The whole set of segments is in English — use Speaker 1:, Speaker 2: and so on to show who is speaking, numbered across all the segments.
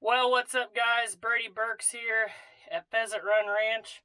Speaker 1: Well, what's up, guys? Brady Burks here at Pheasant Run Ranch.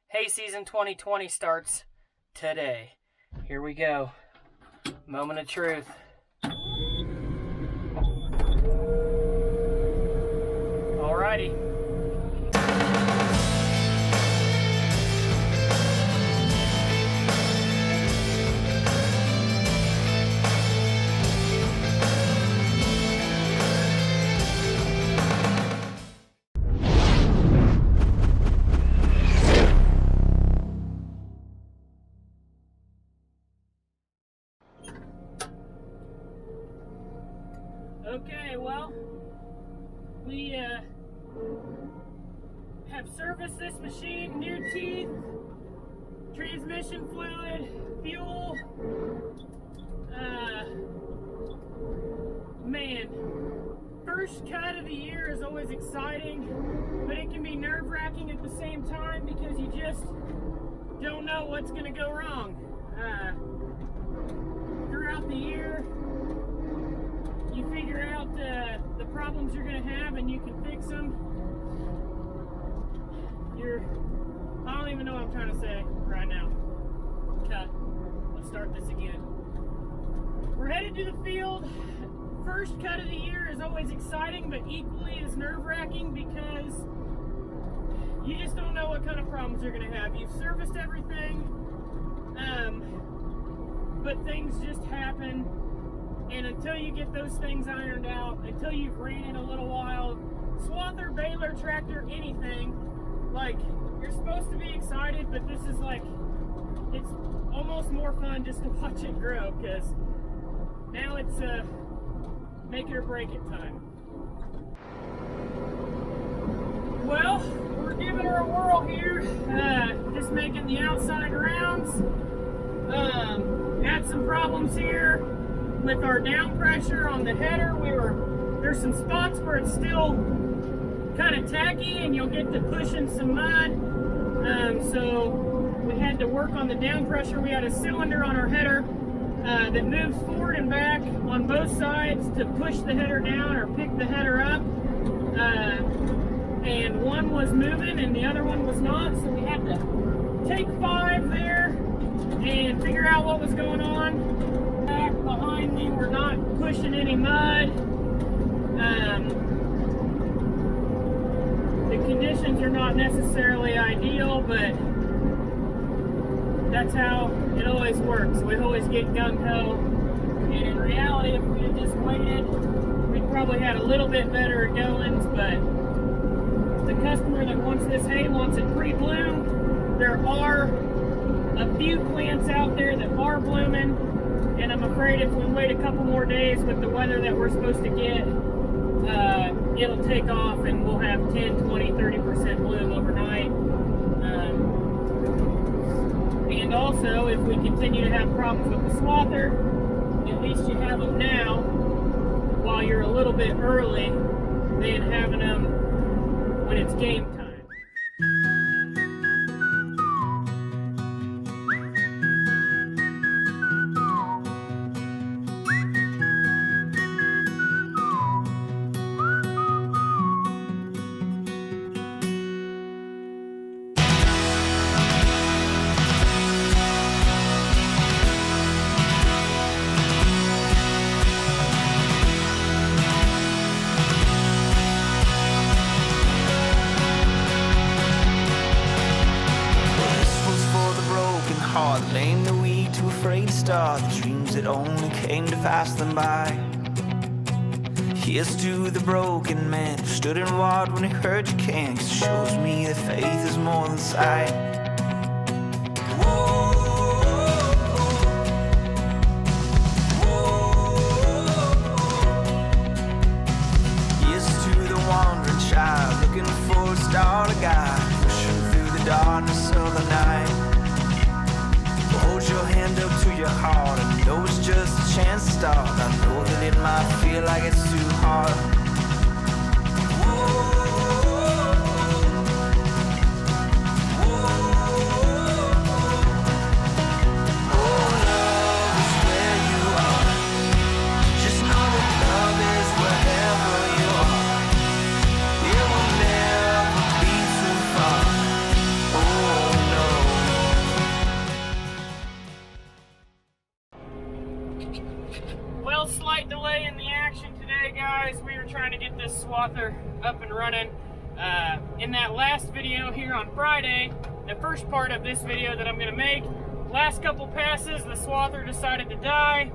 Speaker 1: Hay season 2020 starts today. Here we go. Moment of truth. Alrighty. Okay, well, we have serviced this machine, new teeth, transmission fluid, fuel. Man, first cut of the year is always exciting, but it can be nerve-wracking at the same time because you just don't know what's going to go wrong. Throughout the year, you figure out the problems you're going to have and you can fix them. I don't even know what I'm trying to say right now. Cut. Let's start this again. We're headed to the field. First cut of the year is always exciting, but equally as nerve-wracking because you just don't know what kind of problems you're going to have. You've serviced everything, but things just happen. And until you get those things ironed out, until you've ran it a little while, swather, baler, tractor, anything, like, you're supposed to be excited, but this is like, it's almost more fun just to watch it grow, because now it's make it or break it time. Well, we're giving her a whirl here, just making the outside rounds. Had some problems here with our down pressure on the header. There's some spots where it's still kind of tacky and you'll get to pushing some mud. So we had to work on the down pressure. We had a cylinder on our header that moves forward and back on both sides to push the header down or pick the header up. And one was moving and the other one was not. So we had to take 5 there and figure out what was going on. Back behind me, we're not pushing any mud. The conditions are not necessarily ideal, but that's how it always works. We always get gung-ho, and in reality, if we had just waited, we'd probably had a little bit better goings, but the customer that wants this hay wants it pre-bloom. There are a few plants out there that are blooming, and I'm afraid if we wait a couple more days with the weather that we're supposed to get, it'll take off and we'll have 10, 20, 30% bloom overnight. And also, if we continue to have problems with the swather, at least you have them now while you're a little bit early than having them when it's game time.
Speaker 2: The lame, the weak, too afraid to start the dreams that only came to pass them by. Here's to the broken man who stood and watched when he heard you can't, 'cause it shows me that faith is more than sight. Here's to the wandering child looking for a star to guide, pushing through the darkness of the night. Hold your hand up to your heart. I know it's just a chance to start. I know that it might feel like it's too hard.
Speaker 1: this swather up and running. In that last video here on Friday, the first part of this video that I'm going to make, last couple passes, the swather decided to die.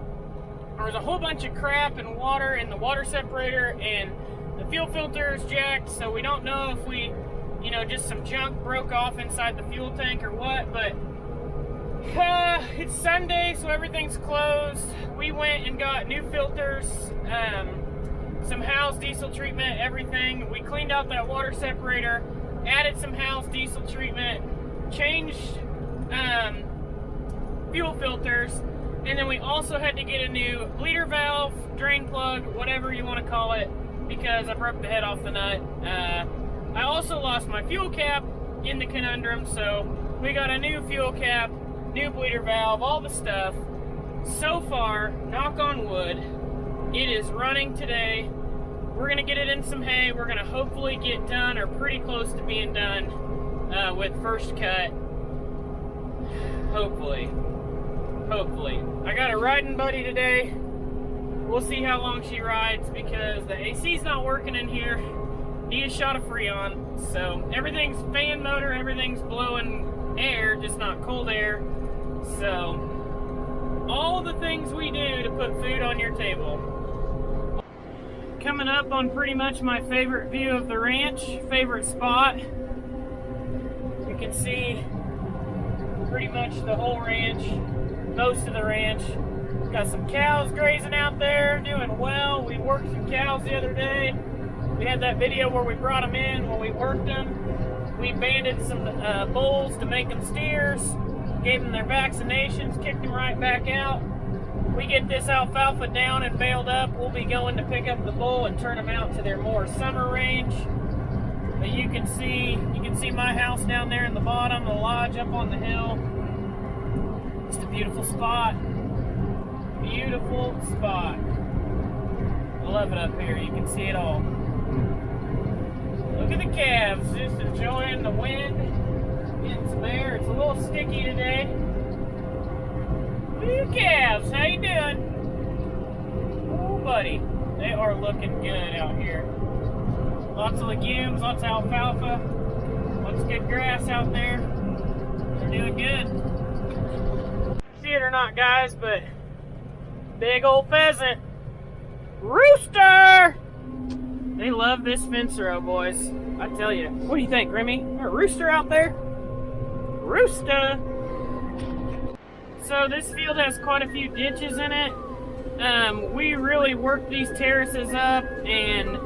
Speaker 1: There was a whole bunch of crap and water in the water separator, and the fuel filter is jacked, so we don't know if we, just some junk broke off inside the fuel tank or what, but it's Sunday, so everything's closed. We went and got new filters, some Howes diesel treatment, everything. We cleaned out that water separator, added some Howes diesel treatment, changed fuel filters, and then we also had to get a new bleeder valve, drain plug, whatever you want to call it, because I broke the head off the nut. I also lost my fuel cap in the conundrum, so we got a new fuel cap, new bleeder valve, all the stuff. So far, knock on wood, it is running today. We're gonna get it in some hay. We're gonna hopefully get done, or pretty close to being done, with first cut. Hopefully. I got a riding buddy today. We'll see how long she rides, because the AC's not working in here. Need a shot of Freon. So everything's fan motor, everything's blowing air, just not cold air. So all the things we do to put food on your table. Coming up on pretty much my favorite view of the ranch, favorite spot. You can see pretty much the whole ranch, most of the ranch. Got some cows grazing out there, doing well. We worked some cows the other day. We had that video where we brought them in when we worked them. We banded some bulls to make them steers, gave them their vaccinations, kicked them right back out. We get this alfalfa down and baled up. We'll be going to pick up the bull and turn them out to their more summer range. But you can see my house down there in the bottom, the lodge up on the hill. Just a beautiful spot. Beautiful spot. I love it up here. You can see it all. Look at the calves, just enjoying the wind, getting some air. It's a little sticky today. Look at the calves. How you doing? Oh, buddy. They are looking good out here. Lots of legumes, lots of alfalfa, lots of good grass out there. They're doing good. See it or not, guys, but big old pheasant. Rooster! They love this fence row, boys. I tell you. What do you think, Grimmy? Is there a rooster out there? Rooster! So this field has quite a few ditches in it. We really worked these terraces up and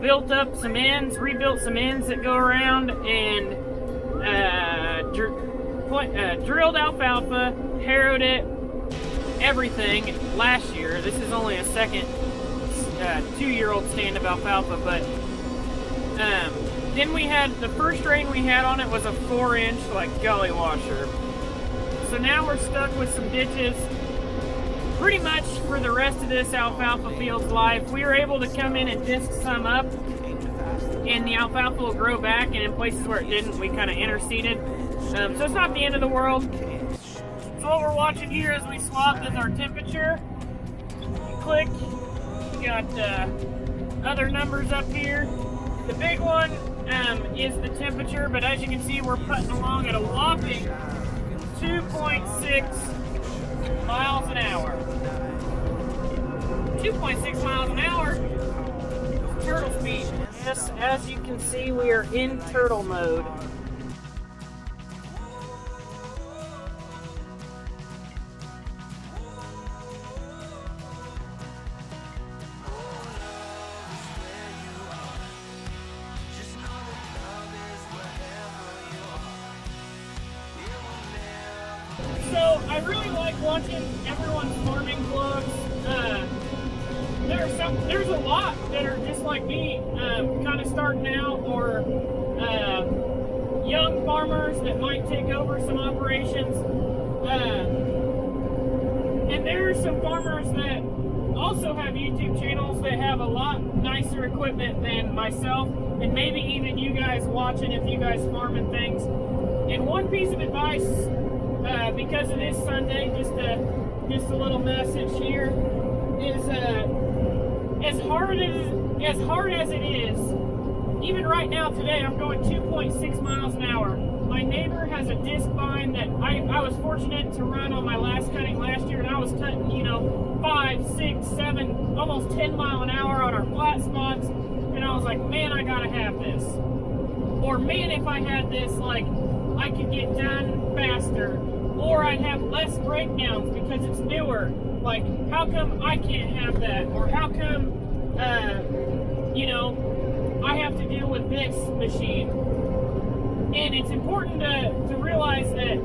Speaker 1: built up some ends, rebuilt some ends that go around, and drilled alfalfa, harrowed it, everything last year. This is only a second 2-year-old stand of alfalfa, but then we had the first rain we had on it was a 4-inch like gully washer. So now we're stuck with some ditches pretty much for the rest of this alfalfa field's life. We were able to come in and disc some up, and the alfalfa will grow back, and in places where it didn't, we kind of interseeded. So it's not the end of the world. So what we're watching here as we swap is our temperature. You click, you got other numbers up here. The big one is the temperature, but as you can see, we're putting along at a whopping 2.6 miles an hour. 2.6 miles an hour, turtle speed. Yes, as you can see, we are in turtle mode. So I really like watching everyone's farming vlogs. There's a lot that are just like me, kind of starting out, or young farmers that might take over some operations. And there are some farmers that also have YouTube channels that have a lot nicer equipment than myself, and maybe even you guys watching if you guys farming things. And one piece of advice, because it is Sunday, just a little message here, is as hard as as hard as it is, even right now today, I'm going 2.6 miles an hour. My neighbor has a disc bind that I was fortunate to run on my last cutting last year, and I was cutting, 5, 6, 7, almost 10 mile an hour on our flat spots, and I was like, man, I gotta have this. Or man, if I had this, like, I could get done faster. Or I'd have less breakdowns because it's newer. Like, how come I can't have that? Or how come, I have to deal with this machine? And it's important to realize that,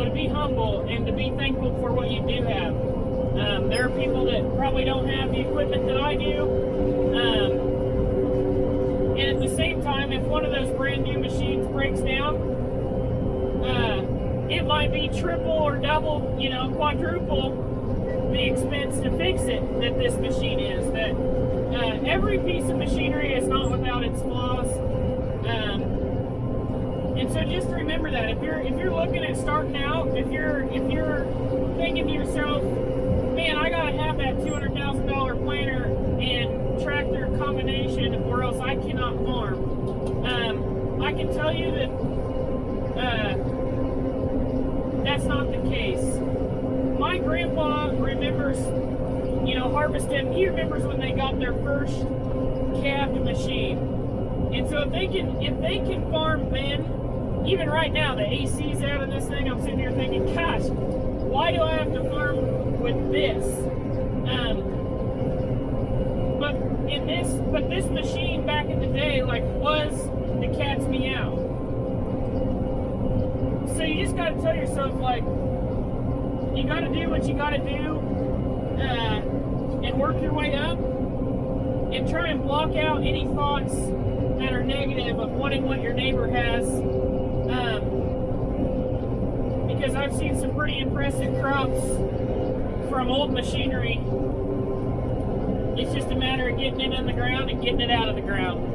Speaker 1: to be humble and to be thankful for what you do have. There are people that probably don't have the equipment that I do. And at the same time, if one of those brand new machines breaks down, it might be triple or double, quadruple the expense to fix it that this machine is. That every piece of machinery is not without its flaws. And so just remember that if you're looking at starting out, if you're thinking to yourself, man, I gotta have that $200,000 planter and tractor combination, or else I cannot farm. I can tell you that that's not the case. My grandpa remembers, harvesting. He remembers when they got their first cabbed machine, and so if they can farm then, even right now the AC's out of this thing. I'm sitting here thinking, gosh, why do I have to farm with this? But this machine back in the day, was the cat's meow. So you just got to tell yourself, you got to do what you got to do, and work your way up, and try and block out any thoughts that are negative of wanting what your neighbor has, because I've seen some pretty impressive crops from old machinery. It's just a matter of getting it in the ground and getting it out of the ground.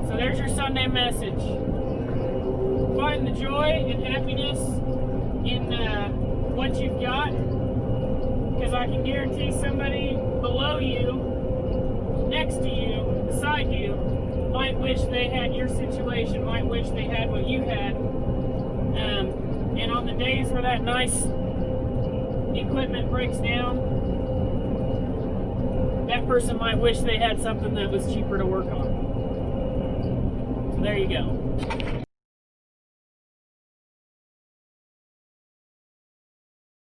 Speaker 1: So there's your Sunday message. Find the joy and happiness in what you've got, because I can guarantee somebody below you, next to you, beside you, might wish they had your situation, might wish they had what you had. And on the days where that nice equipment breaks down, that person might wish they had something that was cheaper to work on. So there you go.